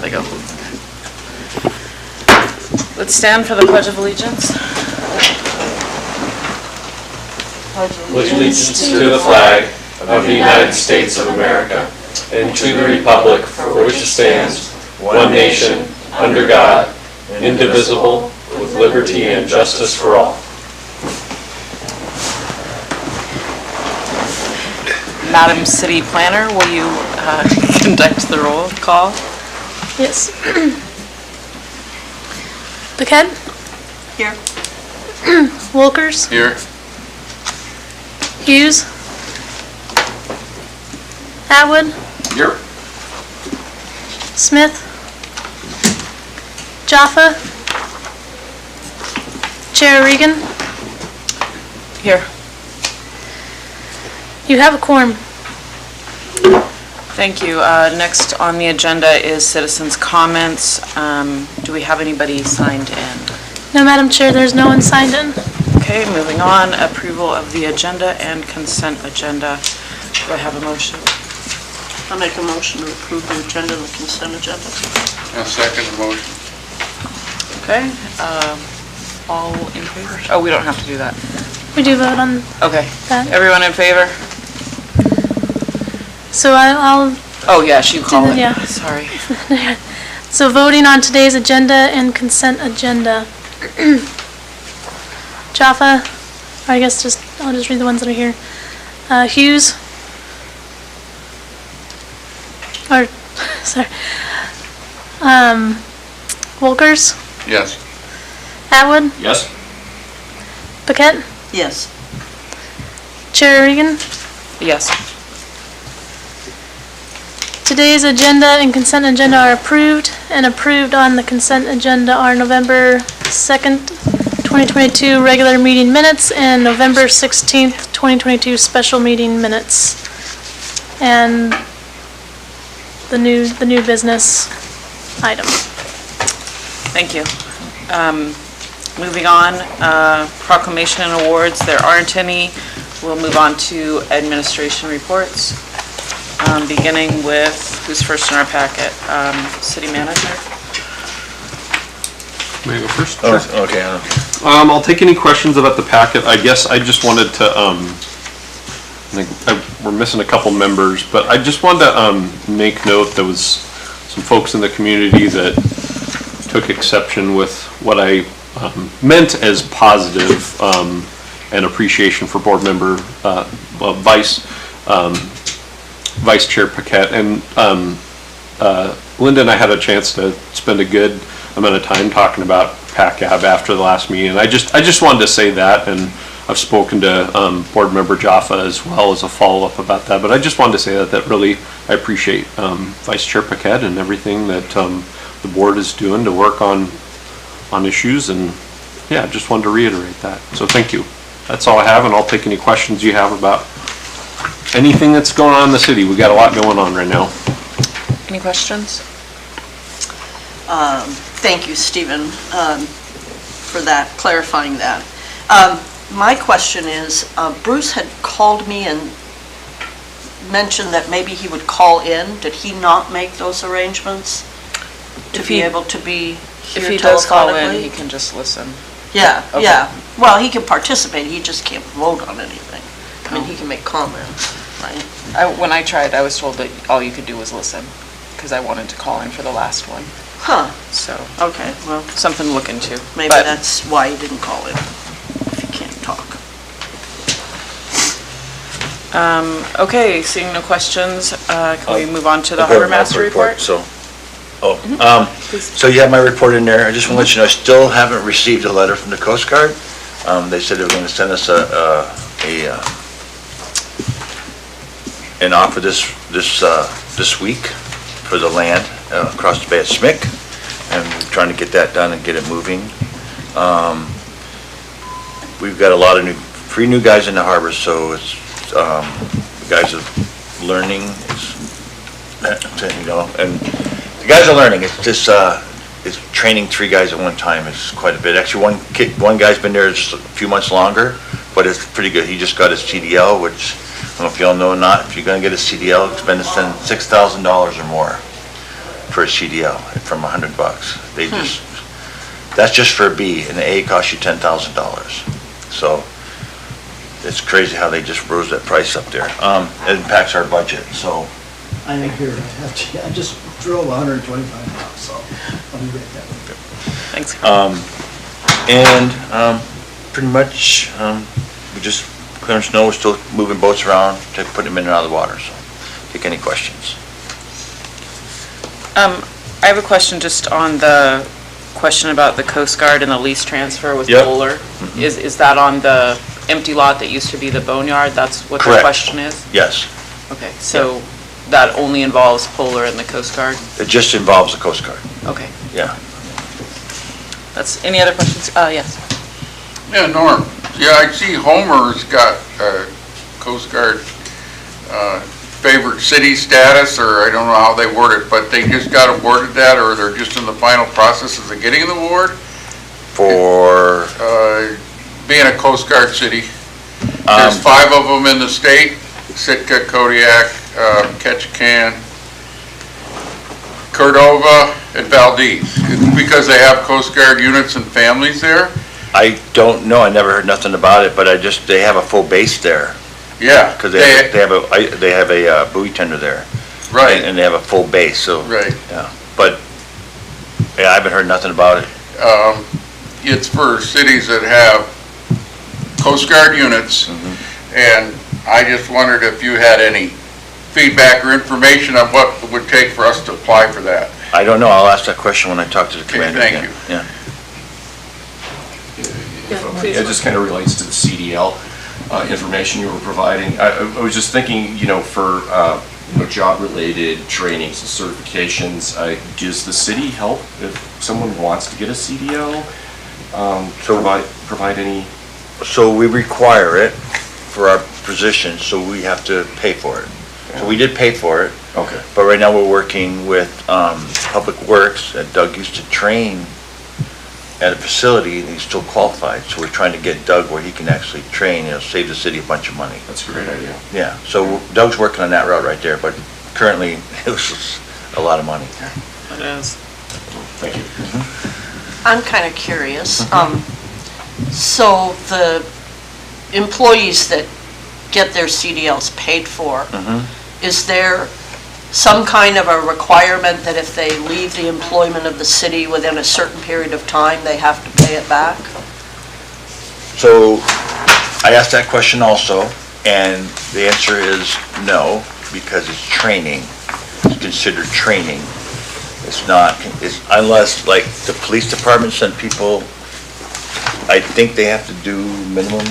There we go. Let's stand for the Pledge of Allegiance. Pledge allegiance to the flag of the United States of America and to the republic for which it stands, one nation, under God, indivisible, with liberty and justice for all. Madam City Planner, will you conduct the roll call? Yes. PACAB? Here. Wilkers? Here. Hughes? Atwood? Here. Smith? Jaffa? Chair Regan? Here. You have a quorum. Thank you. Next on the agenda is citizens' comments. Do we have anybody signed in? No, Madam Chair, there's no one signed in. Okay, moving on. Approval of the agenda and consent agenda. Do I have a motion? I'll make a motion to approve the agenda and the consent agenda. I'll second the motion. Okay. All in favor? Oh, we don't have to do that. We do vote on Okay. that. Everyone in favor? So I'll Oh, yes, you call it. Yeah. Sorry. So voting on today's agenda and consent agenda. Jaffa, or I guess I'll just read the ones that are here. Hughes. Or, sorry. Wilkers. Yes. Atwood. Yes. Paquette. Yes. Chair Regan. Yes. Today's agenda and consent agenda are approved, and approved on the consent agenda are November 2nd, 2022 regular meeting minutes and November 16th, 2022 special meeting minutes. And the new business item. Thank you. Moving on, proclamation and awards. There aren't any. We'll move on to administration reports. Beginning with, who's first in our packet? City manager? May I go first? Oh, Sure. okay. I'll take any questions about the packet. I guess I just wanted to, I think we're missing a couple members, but I just wanted to make note there was some folks in the community that took exception with what I meant as positive and appreciation for board member, Vice Chair Paquette, and Linda and I had a chance to spend a good amount of time talking about PACAB after the last meeting, and I just wanted to say that, and I've spoken to board member Jaffa as well as a follow-up about that, but I just wanted to say that really I appreciate Vice Chair Paquette and everything that the board is doing to work on issues, and yeah, just wanted to reiterate that. So thank you. That's all I have, and I'll take any questions you have about anything that's going on in the city. We got a lot going on right now. Any questions? Thank you, Stephen, for that, clarifying that. My question is, Bruce had called me and mentioned that maybe he would call in. Did he not make those arrangements to be able to be here If he does call in, telephonically? he can just listen. Yeah, Okay. yeah. Well, he can participate, he just can't vote on anything. I mean, he can make comments, right? When I tried, I was told that all you could do was listen, because I wanted to call in for the last one. Huh, So, okay, well, something to look into. maybe But- that's why he didn't call in, if he can't talk. Okay, seeing no questions, can we move on to the harbor master report? So you have my report in there. I just want to let you know, I still haven't received a letter from the Coast Guard. They said they were going to send us an offer this week for the land across the bay at Smick, and we're trying to get that done and get it moving. We've got a lot of three new guys in the harbor, so it's the guys are learning. And the guys are learning. It's just it's training three guys at one time is quite a bit. Actually, one guy's been there just a few months longer, but it's pretty good. He just got his CDL, which I don't know if y'all know or not. If you're going to get a CDL, it's been to spend $6,000 or more. for a CDL from $100. They just, that's just for a B, and the A costs you $10,000. So it's crazy how they just rose that price up there. It impacts our budget, so. I am here. I just drove 125 miles, so I'll be right back. Thanks. Pretty much, we just clearing snow, we're still moving boats around, putting them in and out of the water, so take any questions. I have a question just on the question about the Coast Guard and the lease transfer with Yep. Bowler. Is that on the empty lot that used to be the boneyard? That's what the Correct. question is? Yes, Okay, so that only involves Polar and the Coast Guard? it just involves the Coast Guard, Okay. yeah. That's, any other questions? Yes. Yeah, Norm, yeah, I see Homer's got Coast Guard favorite city status, or I don't know how they word it, but they just got awarded that, or they're just in the final processes of getting the award? For, Being a Coast Guard city. There's 5 of them in the state: Sitka, Kodiak, Ketchikan, Cordova, and Valdez. It's because they have Coast Guard units and families there? I don't know, I never heard nothing about it, but they have a full base there. Yeah. Because they have a buoy tender there. Right, And they have a full base, so, right. yeah. But, yeah, I haven't heard nothing about it. It's for cities that have Coast Guard units, and I just wondered if you had any feedback or information on what it would take for us to apply for that. I don't know, I'll ask that question when I talk to the Okay, commander thank again. you. Yeah. It just kind of relates to the CDL information you were providing. I was just thinking, for job-related trainings and certifications, does the city help if someone wants to get a CDL? Provide any? So we require it for our position, so we have to pay for it. So we did pay for it, Okay. but right now we're working with Public Works, that Doug used to train at a facility, and he's still qualified, so we're trying to get Doug where he can actually train, save the city a bunch of money. That's a great idea. Yeah, so Doug's working on that route right there, but currently, it was just a lot of money. It is. Thank you. I'm kind of curious. So the employees that get their CDLs paid for, is there some kind of a requirement that if they leave the employment of the city within a certain period of time, they have to pay it back? So I asked that question also, and the answer is no, because it's training. It's considered training. It's not, unless, like, the police department send people, I think they have to do minimum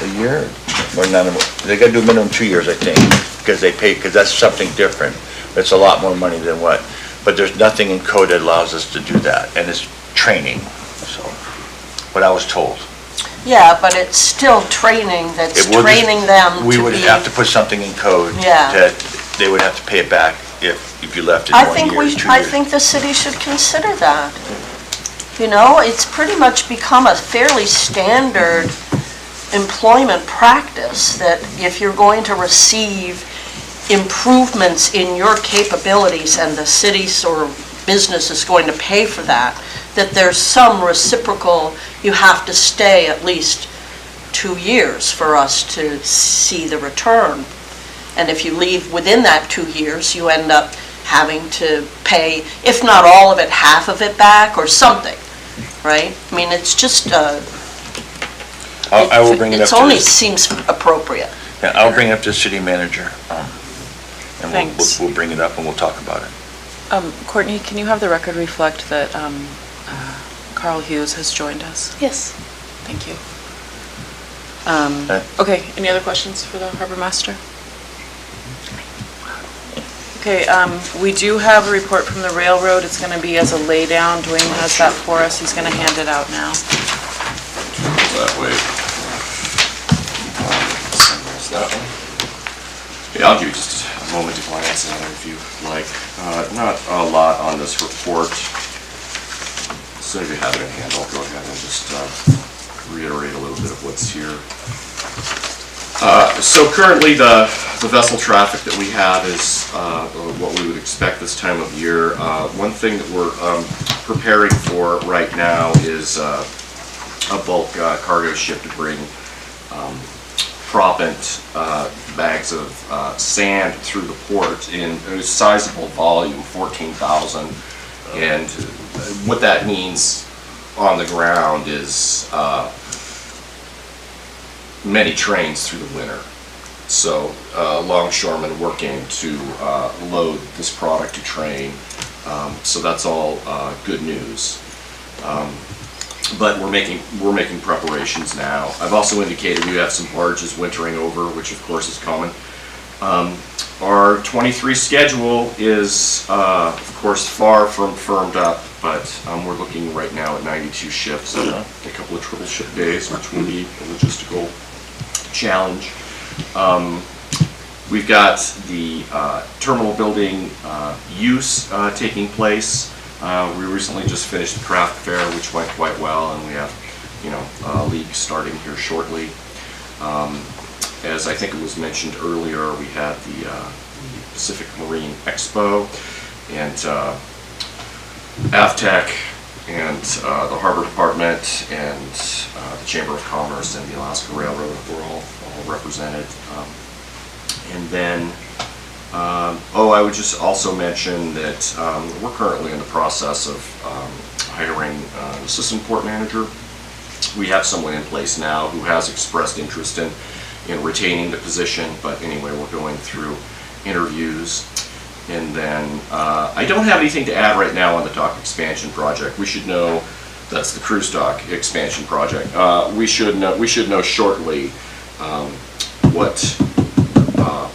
a year, or not, they gotta do minimum 2 years, I think, because they pay, because that's something different. It's a lot more money than what, but there's nothing in code that allows us to do that, and it's training, so, what I was told. Yeah, but it's still training that's It will just- training them to be... We would have to put something in code Yeah. that they would have to pay it back if you left in 1 year, 2 years. I think the city should consider that. You know, it's pretty much become a fairly standard employment practice that if you're going to receive improvements in your capabilities and the cities or business is going to pay for that, that there's some reciprocal, you have to stay at least 2 years for us to see the return. And if you leave within that 2 years, you end up having to pay, if not all of it, half of it back or something, right? I mean, it's just, I will bring it up it to only the, seems appropriate. yeah, I'll bring it up to the city manager, and Thanks. we'll bring it up and we'll talk about it. Courtney, can you have the record reflect that Carl Hughes has joined us? Yes. Thank you. Okay. Okay, any other questions for the harbor master? Okay, we do have a report from the railroad. It's going to be as a laydown. Dwayne has that for us. He's going to hand it out now. That way. There's that one. Yeah, I'll give you just a moment to glance at it if you like. Not a lot on this report. As soon as you have it in hand, I'll go ahead and just reiterate a little bit of what's here. So currently, the vessel traffic that we have is what we would expect this time of year. One thing that we're preparing for right now is a bulk cargo ship to bring proppant bags of sand through the port in a sizable volume, 14,000. And what that means on the ground is many trains through the winter. So longshoremen working to load this product to train. So that's all good news. But we're making preparations now. I've also indicated we have some barges wintering over, which of course is common. Our 23 schedule is of course far from firmed up, but we're looking right now at 92 shifts and a couple of triple shift days, which will be a logistical challenge. We've got the terminal building use taking place. We recently just finished the craft fair, which went quite well, and we have, a league starting here shortly. As I think it was mentioned earlier, we had the Pacific Marine Expo and AvTech and the Harbor Department and the Chamber of Commerce and the Alaska Railroad were all represented. And then, I would just also mention that we're currently in the process of hiring an assistant port manager. We have someone in place now who has expressed interest in retaining the position, but anyway, we're going through interviews. And then I don't have anything to add right now on the dock expansion project. We should know, that's the cruise dock expansion project. We should know shortly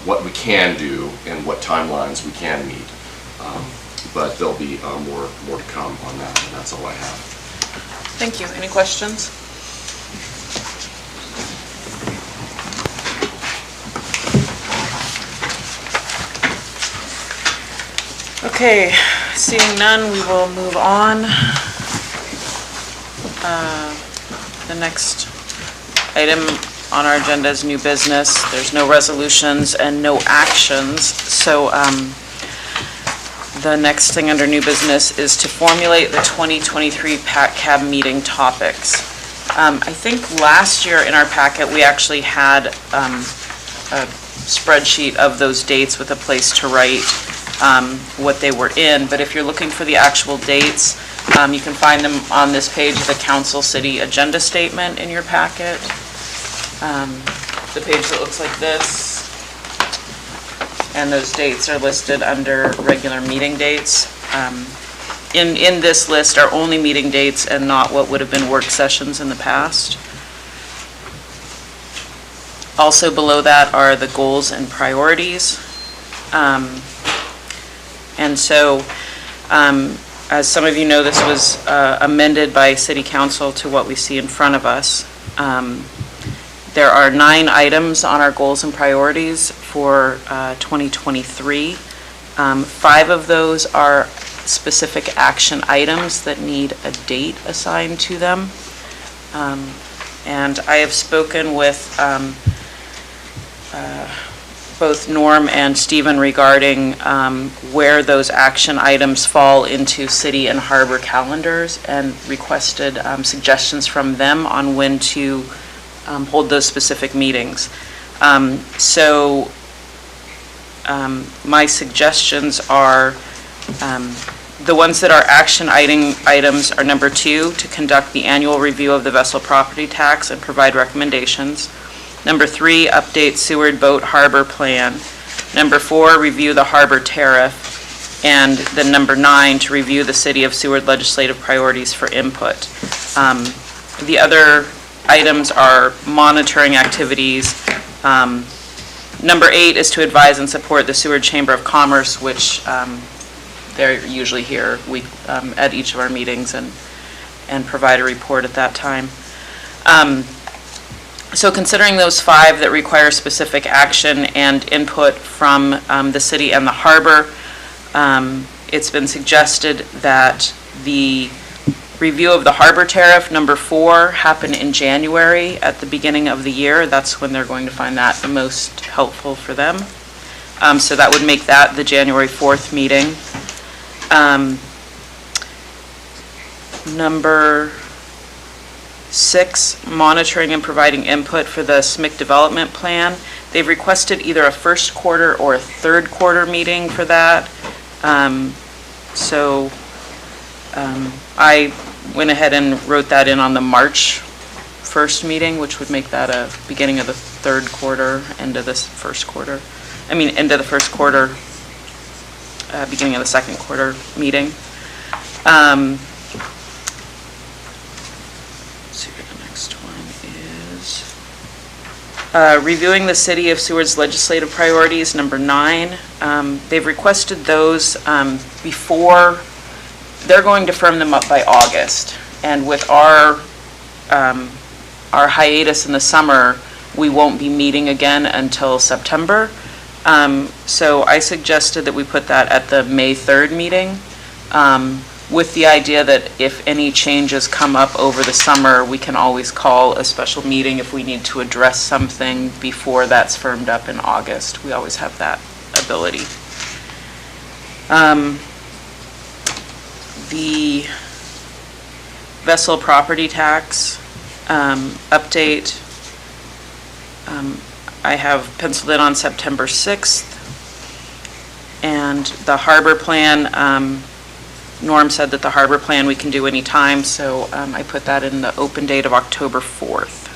what we can do and what timelines we can meet. But there'll be more to come on that, and that's all I have. Thank you. Any questions? Okay, seeing none, we will move on. The next item on our agenda is new business. There's no resolutions and no actions, so the next thing under new business is to formulate the 2023 PACAB meeting topics. I think last year in our packet, we actually had a spreadsheet of those dates with a place to write what they were in, but if you're looking for the actual dates, you can find them on this page of the Council City Agenda Statement in your packet. The page that looks like this. And those dates are listed under regular meeting dates. In this list are only meeting dates and not what would have been work sessions in the past. Also below that are the goals and priorities. And so, as some of you know, this was amended by City Council to what we see in front of us. There are 9 items on our goals and priorities for 2023. 5 of those are specific action items that need a date assigned to them. And I have spoken with both Norm and Stephen regarding where those action items fall into city and harbor calendars and requested suggestions from them on when to hold those specific meetings. My suggestions are, the ones that are action items are number 2, to conduct the annual review of the vessel property tax and provide recommendations. Number 3, update Seward Boat Harbor Plan. Number 4, review the harbor tariff. And then number 9, to review the City of Seward legislative priorities for input. The other items are monitoring activities. Number 8 is to advise and support the Seward Chamber of Commerce, which they're usually here at each of our meetings and provide a report at that time. So considering those 5 that require specific action and input from the city and the harbor, it's been suggested that the Review of the harbor tariff, number 4, happened in January at the beginning of the year. That's when they're going to find that the most helpful for them. So that would make that the January 4th meeting. Number 6, monitoring and providing input for the SMIC development plan. They've requested either a first quarter or a third quarter meeting for that. I went ahead and wrote that in on the March 1st meeting, which would make that a beginning of the third quarter, end of this first quarter. End of the first quarter, beginning of the second quarter meeting. Let's see what the next one is. Reviewing the City of Seward's legislative priorities, number 9. They've requested those before, they're going to firm them up by August. And with our hiatus in the summer, we won't be meeting again until September. So I suggested that we put that at the May 3rd meeting, with the idea that if any changes come up over the summer, we can always call a special meeting if we need to address something before that's firmed up in August. We always have that ability. The vessel property tax update, I have penciled in on September 6th. And the harbor plan, Norm said that the harbor plan we can do any time, so I put that in the open date of October 4th.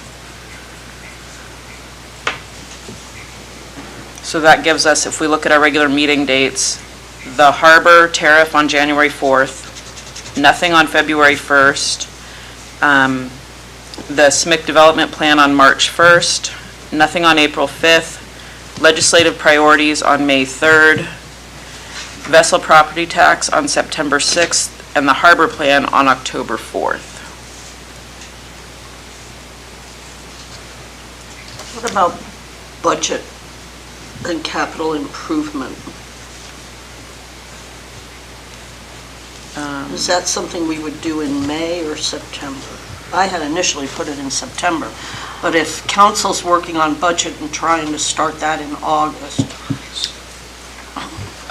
So that gives us, if we look at our regular meeting dates, the harbor tariff on January 4th, nothing on February 1st, the SMIC development plan on March 1st, nothing on April 5th, legislative priorities on May 3rd, vessel property tax on September 6th, and the harbor plan on October 4th. What about budget and capital improvement? Is that something we would do in May or September? I had initially put it in September, but if council's working on budget and trying to start that in August.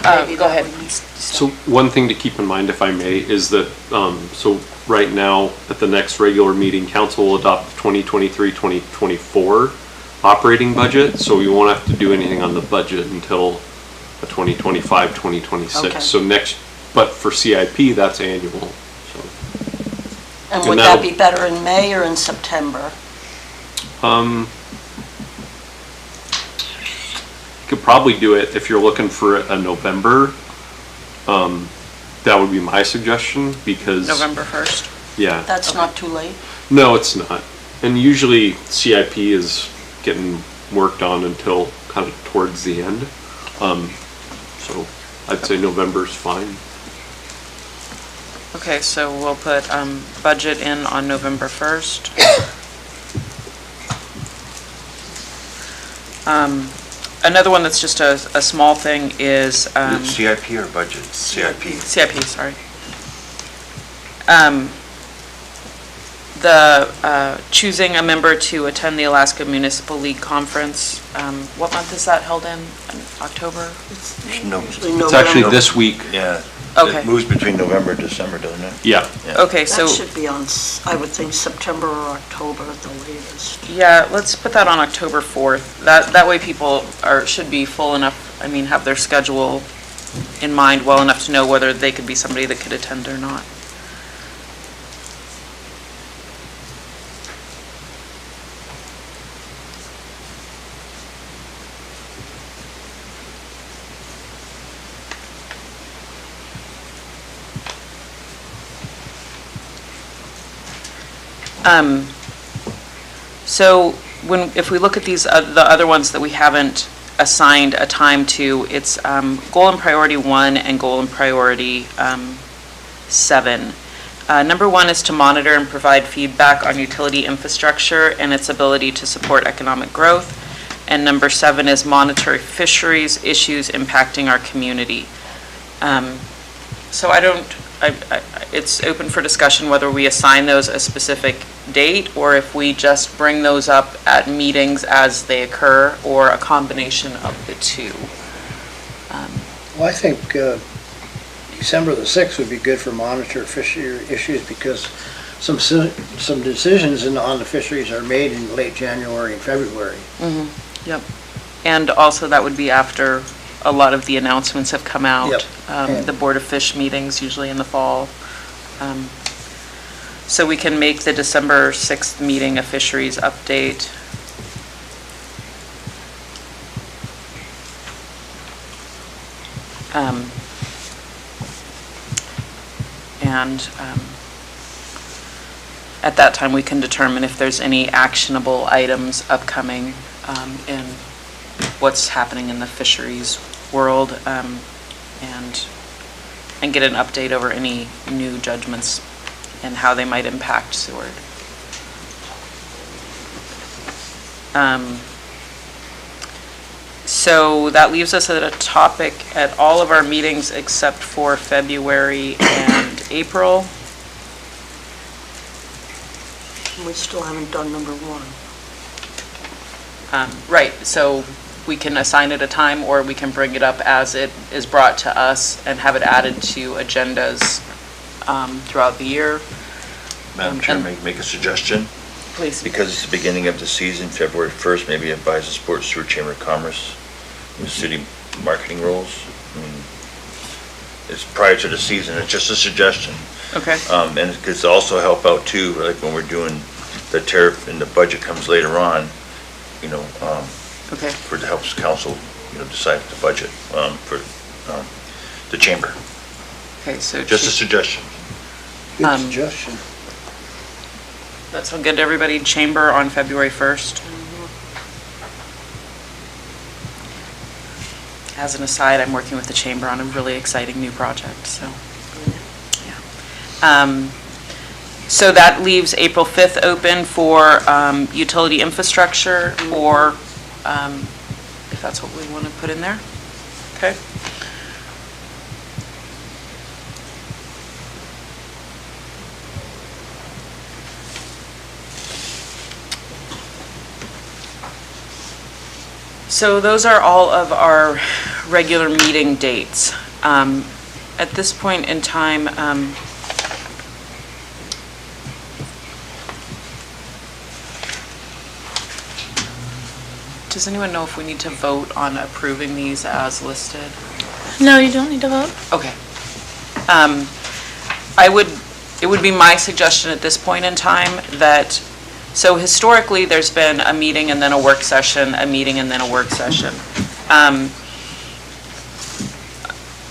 Go ahead. So one thing to keep in mind, if I may, is that, so right now, at the next regular meeting, council will adopt the 2023-2024 operating budget, so we won't have to do anything on the budget until the 2025-2026. Okay. So but for CIP, that's annual, so. And would that be better in May or in September? Could probably do it if you're looking for a November. That would be my suggestion, because. November 1st? Yeah. That's not too late? No, it's not. And usually CIP is getting worked on until kind of towards the end. So I'd say November's fine. Okay, so we'll put budget in on November 1st. Another one that's just a small thing is... Is it CIP or budget? CIP. CIP, sorry. The choosing a member to attend the Alaska Municipal League Conference. What month is that held in? October? No. It's actually this week. Yeah. Okay. It moves between November and December, doesn't it? Yeah. Okay, so... That should be on, I would think, September or October at the latest. Yeah, let's put that on October 4th. That way people should be full enough, have their schedule in mind well enough to know whether they could be somebody that could attend or not. So if we look at these, the other ones that we haven't assigned a time to, it's goal and priority 1 and goal and priority 7. Number 1 is to monitor and provide feedback on utility infrastructure and its ability to support economic growth. And number 7 is monitor fisheries issues impacting our community. So I don't it's open for discussion whether we assign those a specific date or if we just bring those up at meetings as they occur, or a combination of the two. Well, I think December the 6th would be good for monitor fishery issues because some decisions on the fisheries are made in late January and February. Yep. And also that would be after a lot of the announcements have come out. Yep. The Board of Fish meetings usually in the fall. So we can make the December 6th meeting a fisheries update. At that time, we can determine if there's any actionable items upcoming in what's happening in the fisheries world, and get an update over any new judgments and how they might impact Seward. So that leaves us at a topic at all of our meetings except for February and April. We still haven't done number 1. Right, so we can assign it a time, or we can bring it up as it is brought to us and have it added to agendas throughout the year. Madam Chair, make a suggestion? Please. Because it's the beginning of the season, February 1st, maybe advise the Sports Sewer Chamber of Commerce, the city marketing roles. I mean, it's prior to the season, it's just a suggestion. Okay. And it could also help out too, like when we're doing the tariff and the budget comes later on, you know, Okay. for the helps council, you know, decide the budget for the chamber. Okay, so. Just a suggestion. Good suggestion. That sound good to everybody? Chamber on February 1st? As an aside, I'm working with the chamber on a really exciting new project, so, yeah. So that leaves April 5th open for utility infrastructure, or if that's what we want to put in there. Okay. So those are all of our regular meeting dates. At this point in time, does anyone know if we need to vote on approving these as listed? No, you don't need to vote. Okay. It would be my suggestion at this point in time that, so historically, there's been a meeting and then a work session, a meeting and then a work session.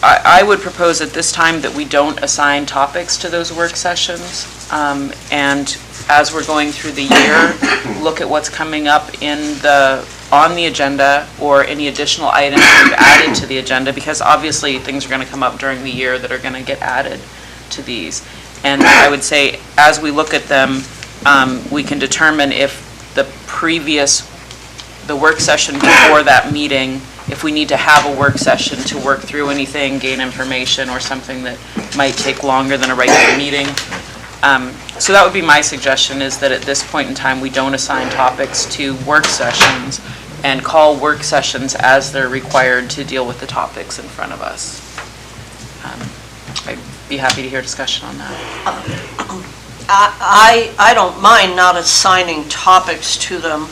I would propose at this time that we don't assign topics to those work sessions. And as we're going through the year, look at what's coming up on the agenda, or any additional items we've added to the agenda, because obviously things are going to come up during the year that are going to get added to these. And I would say, as we look at them, we can determine if the work session before that meeting, if we need to have a work session to work through anything, gain information, or something that might take longer than a regular meeting. So that would be my suggestion, is that at this point in time, we don't assign topics to work sessions and call work sessions as they're required to deal with the topics in front of us. I'd be happy to hear discussion on that. I don't mind not assigning topics to them.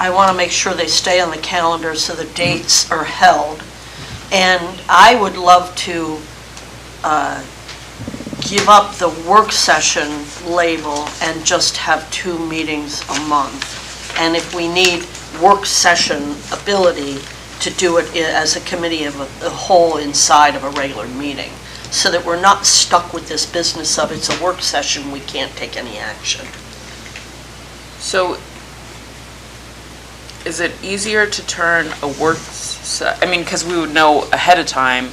I want to make sure they stay on the calendar so the dates are held. And I would love to give up the work session label and just have 2 meetings a month. And if we need work session ability, to do it as a committee of a whole inside of a regular meeting, so that we're not stuck with this business of it's a work session, we can't take any action. So is it easier to turn a because we would know ahead of time,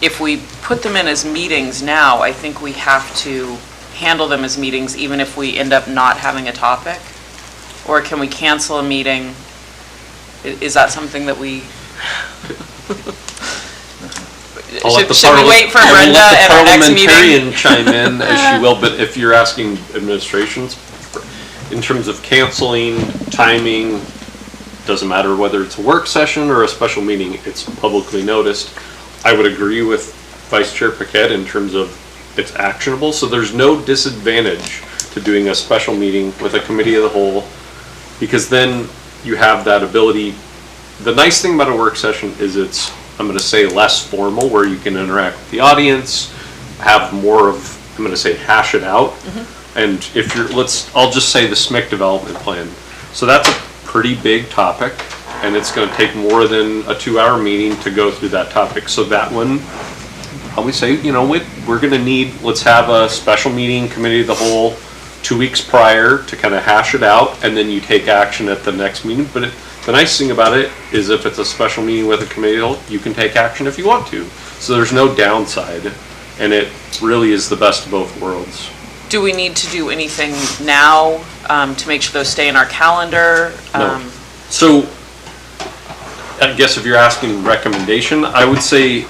if we put them in as meetings now, I think we have to handle them as meetings even if we end up not having a topic? Or can we cancel a meeting? Is that something that we I'll let the Should we wait for I will Brenda let the at our next meeting? parliamentarian chime in as she will, but if you're asking administrations, in terms of canceling, timing, doesn't matter whether it's a work session or a special meeting, it's publicly noticed. I would agree with Vice Chair Paquette in terms of it's actionable, so there's no disadvantage to doing a special meeting with a committee of the whole, because then you have that ability. The nice thing about a work session is it's, I'm going to say, less formal, where you can interact with the audience, have more of, I'm going to say, hash it out. And if you're, I'll just say the SMIC development plan. So that's a pretty big topic, and it's going to take more than a 2-hour meeting to go through that topic. So that one, probably say, you know, we're going to need, let's have a special meeting, committee of the whole, 2 weeks prior to kind of hash it out, and then you take action at the next meeting. But the nice thing about it is if it's a special meeting with a committee, you can take action if you want to. So there's no downside, and it really is the best of both worlds. Do we need to do anything now to make sure those stay in our calendar? No. So I guess if you're asking recommendation, I would say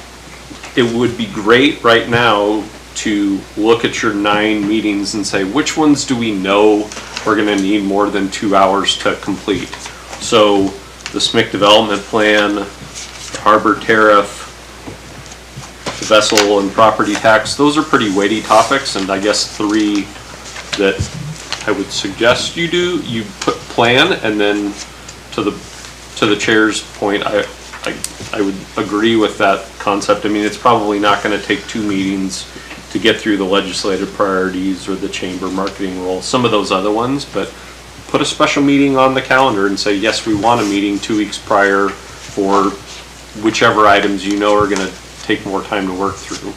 it would be great right now to look at your 9 meetings and say, which ones do we know we're going to need more than 2 hours to complete? So the SMIC development plan, the harbor tariff, the vessel and property tax, those are pretty weighty topics, and I guess 3 that I would suggest you do, you put plan, and then to the chair's point, I would agree with that concept. I mean, it's probably not going to take 2 meetings to get through the legislative priorities or the chamber marketing role, some of those other ones, but put a special meeting on the calendar and say, yes, we want a meeting 2 weeks prior for whichever items you know are going to take more time to work through.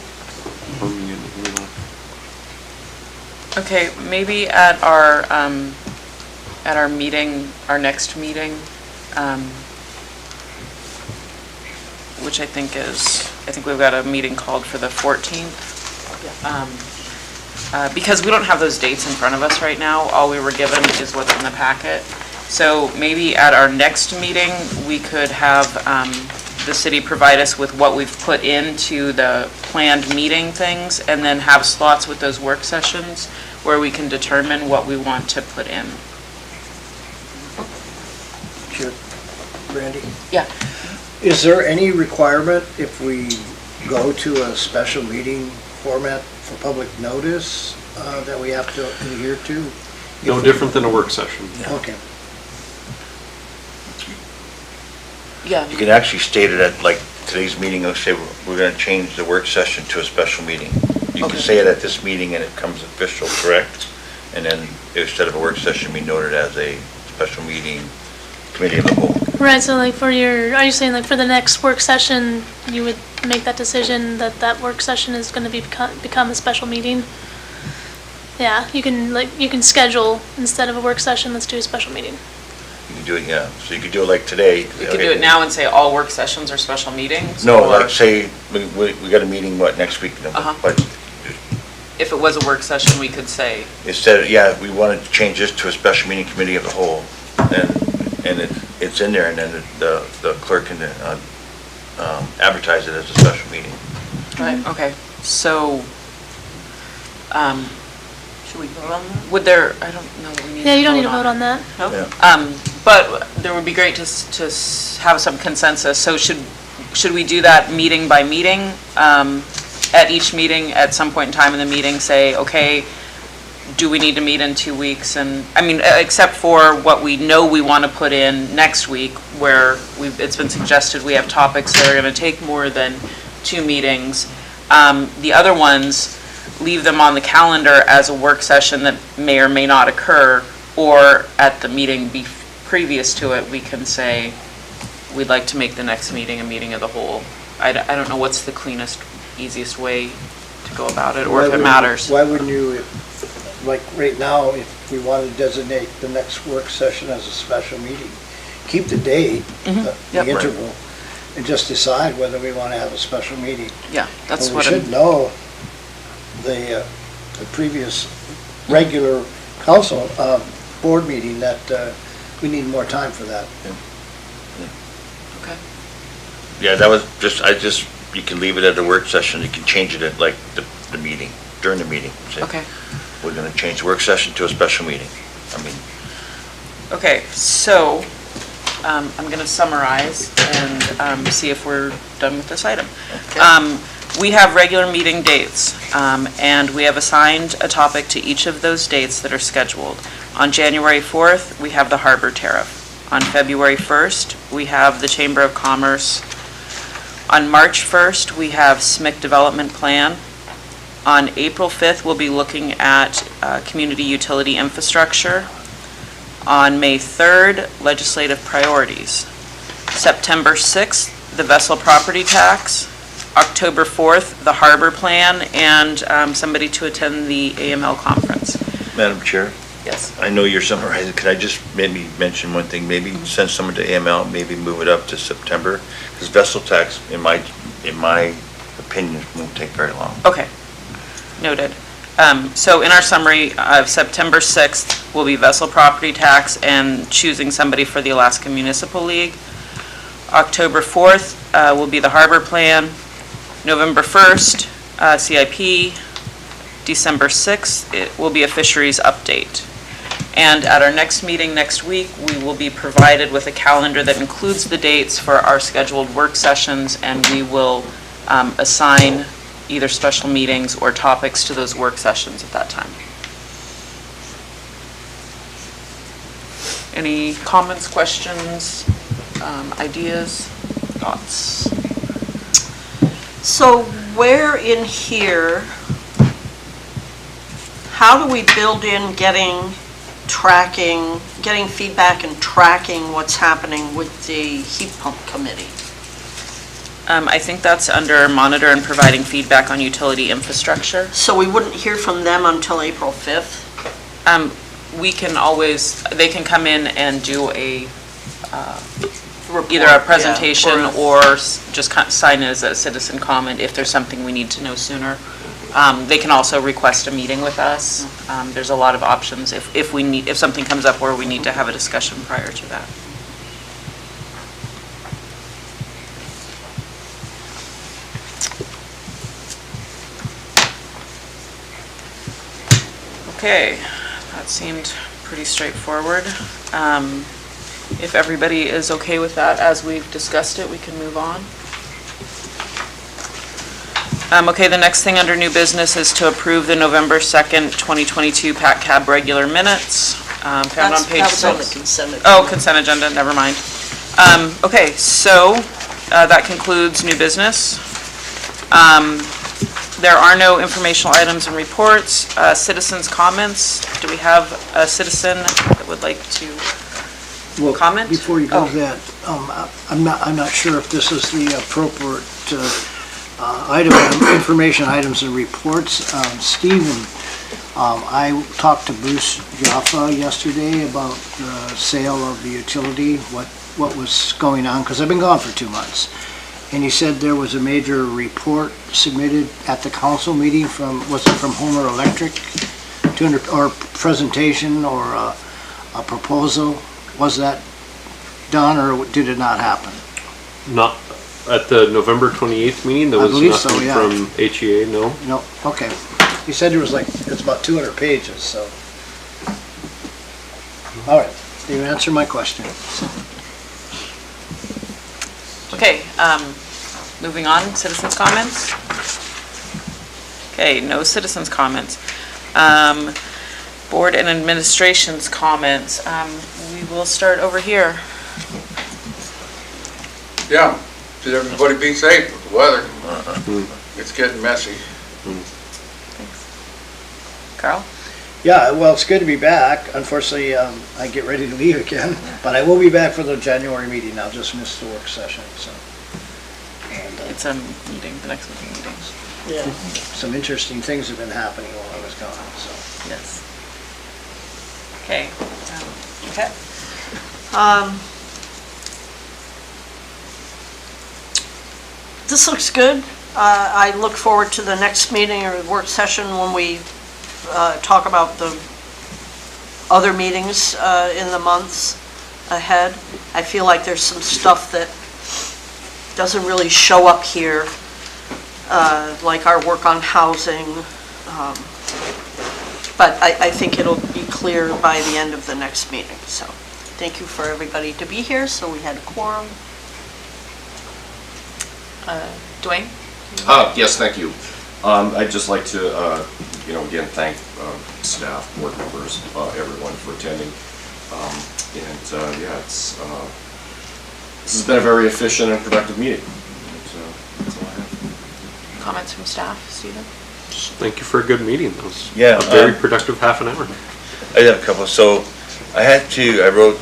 Okay, maybe at our meeting, our next meeting, which I think we've got a meeting called for the 14th. Because we don't have those dates in front of us right now, all we were given is what's in the packet. So maybe at our next meeting, we could have the city provide us with what we've put into the planned meeting things, and then have slots with those work sessions where we can determine what we want to put in. Sure. Brandy? Yeah. Is there any requirement if we go to a special meeting format for public notice that we have to adhere to? No different than a work session. Okay. Yeah. You can actually state it at, like, today's meeting, let's say we're going to change the work session to a special meeting. You can say it at this meeting and it comes official, correct? And then instead of a work session, be noted as a special meeting, committee of the whole. Right, so like are you saying like for the next work session, you would make that decision that work session is going to become a special meeting? Yeah, you can schedule, instead of a work session, let's do a special meeting. You can do it, yeah. So you could do it like today. We could do it now and say all work sessions are special meetings? No, or like say, we got a meeting, next week? But if it was a work session, we could say, instead, yeah, we wanted to change this to a special meeting, committee of the whole, and it's in there, and then the clerk can advertise it as a special meeting. right, okay, so, Should we vote on that? would there, I don't know that we need to Yeah, you don't need to vote vote on that. No? Yeah. But there would be great to have some consensus. So should we do that meeting by meeting? At each meeting, at some point in time in the meeting, say, okay, do we need to meet in 2 weeks? And, I mean, except for what we know we want to put in next week, where it's been suggested we have topics that are going to take more than 2 meetings. The other ones, leave them on the calendar as a work session that may or may not occur, or at the meeting previous to it, we can say, we'd like to make the next meeting a meeting of the whole. I don't know what's the cleanest, easiest way to go about it, or if it matters. Why wouldn't you, like right now, if we want to designate the next work session as a special meeting, keep the date, the Yep. interval, and just decide whether we want to have a special meeting. Yeah, that's And what we should know the previous regular council board meeting that we need more time for that. Okay. Yeah, that was you can leave it at a work session, you can change it at like the meeting, during the meeting. Say, Okay. we're gonna change the work session to a special meeting. I mean, Okay, so I'm going to summarize and see if we're done with this item. We have regular meeting dates, and we have assigned a topic to each of those dates that are scheduled. On January 4th, we have the harbor tariff. On February 1st, we have the Chamber of Commerce. On March 1st, we have SMIC Development Plan. On April 5th, we'll be looking at community utility infrastructure. On May 3rd, legislative priorities. September 6th, the vessel property tax. October 4th, the harbor plan, and somebody to attend the AML conference. Madam Chair, Yes. I know you're summarizing, could I just maybe mention one thing? Maybe send someone to AML, maybe move it up to September? Because vessel tax, in my opinion, won't take very long. Okay, noted. So in our summary, September 6th will be vessel property tax and choosing somebody for the Alaska Municipal League. October 4th will be the harbor plan. November 1st, CIP. December 6th, it will be a fisheries update. And at our next meeting next week, we will be provided with a calendar that includes the dates for our scheduled work sessions, and we will assign either special meetings or topics to those work sessions at that time. Any comments, questions, ideas, thoughts? So where in here, how do we build in getting feedback and tracking what's happening with the heat pump committee? I think that's under monitor and providing feedback on utility infrastructure. So we wouldn't hear from them until April 5th? We can always, they can come in and do either a presentation or just sign it as a citizen comment if there's something we need to know sooner. They can also request a meeting with us. There's a lot of options if something comes up where we need to have a discussion prior to that. Okay, that seemed pretty straightforward. If everybody is okay with that, as we've discussed it, we can move on. Okay, the next thing under new business is to approve the November 2nd, 2022 PACAB regular minutes, found on page 6. That was on the consent agenda. Oh, consent agenda, never mind. Okay, so that concludes new business. There are no informational items and reports. Citizens' comments. Do we have a citizen that would like to Well, comment? before you go to Oh. that, I'm not sure if this is the appropriate item, information items and reports. Stephen, I talked to Bruce Jaffa yesterday about the sale of the utility, what was going on, because I've been gone for 2 months. And he said there was a major report submitted at the council meeting was it from Homer Electric? Or presentation or a proposal? Was that done or did it not happen? Not at the November 28th meeting, there I was believe so, nothing yeah. from HEA, no? No, okay. He said it was it's about 200 pages, so. All right, you answered my question. Okay, moving on, citizens' comments? Okay, no citizens' comments. Board and administration's comments. We will start over here. Yeah, should everybody be safe with the weather? It's getting messy. Carl? Yeah, well, it's good to be back. Unfortunately, I get ready to leave again, but I will be back for the January meeting. I'll just miss the work session, so. And It's a meeting, the next meeting. Yeah. some interesting things have been happening while I was gone, so. Yes. Okay. Okay. This looks good. I look forward to the next meeting or work session when we talk about the other meetings in the months ahead. I feel like there's some stuff that doesn't really show up here, like our work on housing. But I think it'll be clear by the end of the next meeting. So thank you for everybody to be here. So we had a quorum. Dwayne? Yes, thank you. I'd just like to, again, thank staff, board members, everyone for attending. This has been a very efficient and productive meeting. That's all I have. Comments from staff, Stephen? Thank you for a good meeting. That was Yeah, a very productive half an hour. I have a couple. So I wrote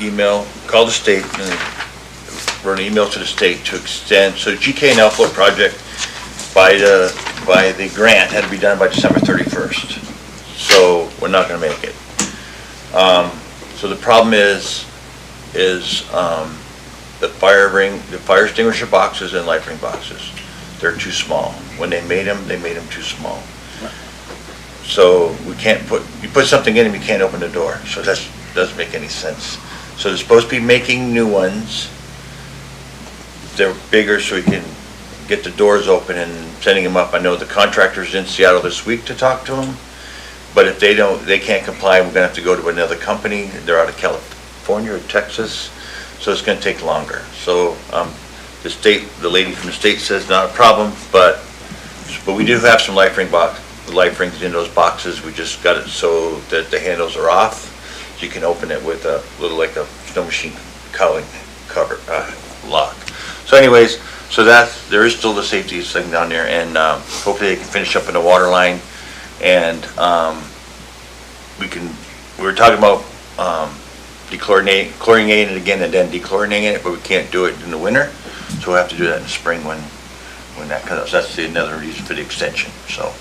email, called the state, and wrote an email to the state to extend, so GK and Outflow project by the grant had to be done by December 31st. So we're not gonna make it. So the problem is the fire extinguisher boxes and life ring boxes. They're too small. When they made them too small. So we can't you put something in them, you can't open the door. So that doesn't make any sense. So they're supposed to be making new ones. They're bigger so we can get the doors open and sending them up. I know the contractor's in Seattle this week to talk to them. But if they can't comply, we're gonna have to go to another company. They're out of California or Texas, so it's gonna take longer. So the lady from the state says not a problem, but we do have some life rings in those boxes. We just got it so that the handles are off, so you can open it with a little like a snow machine cowling cover lock. So anyways, there is still the safety thing down there, and hopefully they can finish up in the water line. And we were talking about chlorinating it again and then dechlorinating it, but we can't do it in the winter, so we'll have to do that in the spring when that comes. That's another reason for the extension. So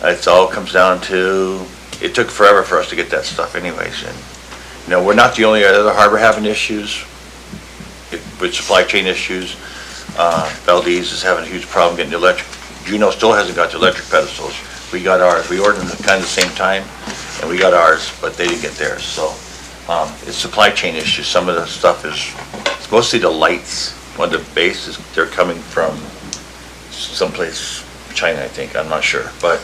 it all comes down to, it took forever for us to get that stuff anyways, and we're not the only other harbor having issues with supply chain issues. Valdez is having a huge problem getting the electric. Juneau still hasn't got the electric pedestals. We got ours. We ordered them at kind of the same time, and we got ours, but they didn't get theirs. So it's supply chain issues. Some of the stuff it's mostly the lights on the base. They're coming from someplace, China, I think. I'm not sure, but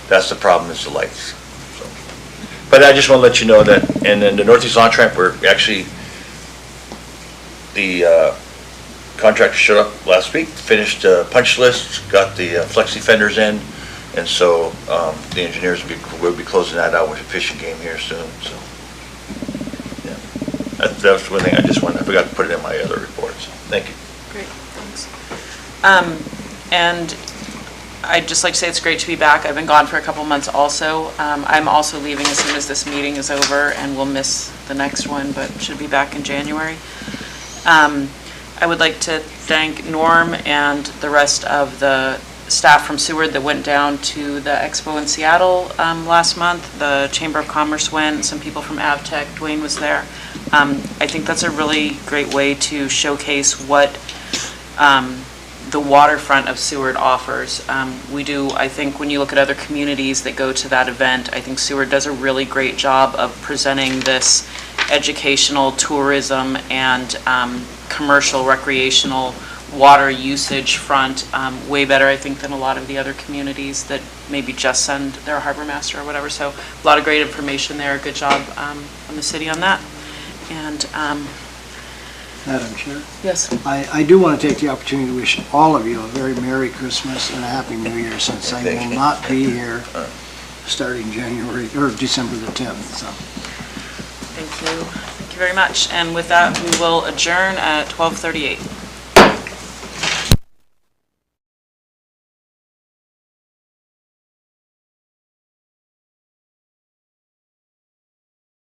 that's the problem, is the lights. So, but I just want to let you know that, and then the Northeast Launch Ramp, we're actually, the contractor showed up last week, finished the punch list, got the flexi fenders in, and so the engineers will be closing that out with a fishing game here soon. So yeah, that's one thing I forgot to put it in my other reports. Thank you. Great, thanks. And I'd just like to say it's great to be back. I've been gone for a couple months also. I'm also leaving as soon as this meeting is over, and we'll miss the next one, but should be back in January. I would like to thank Norm and the rest of the staff from Seward that went down to the expo in Seattle last month. The Chamber of Commerce went, some people from AvTech, Dwayne was there. I think that's a really great way to showcase what the waterfront of Seward offers. We do, I think, when you look at other communities that go to that event, I think Seward does a really great job of presenting this educational, tourism, and commercial, recreational water usage front way better, I think, than a lot of the other communities that maybe just send their harbor master or whatever. So a lot of great information there. Good job on the city on that. And Madam Chair, yes, I do want to take the opportunity to wish all of you a very Merry Christmas and a Happy New Year, since I will not be here starting December the 10th. So. thank you very much. And with that, we will adjourn at 12:38.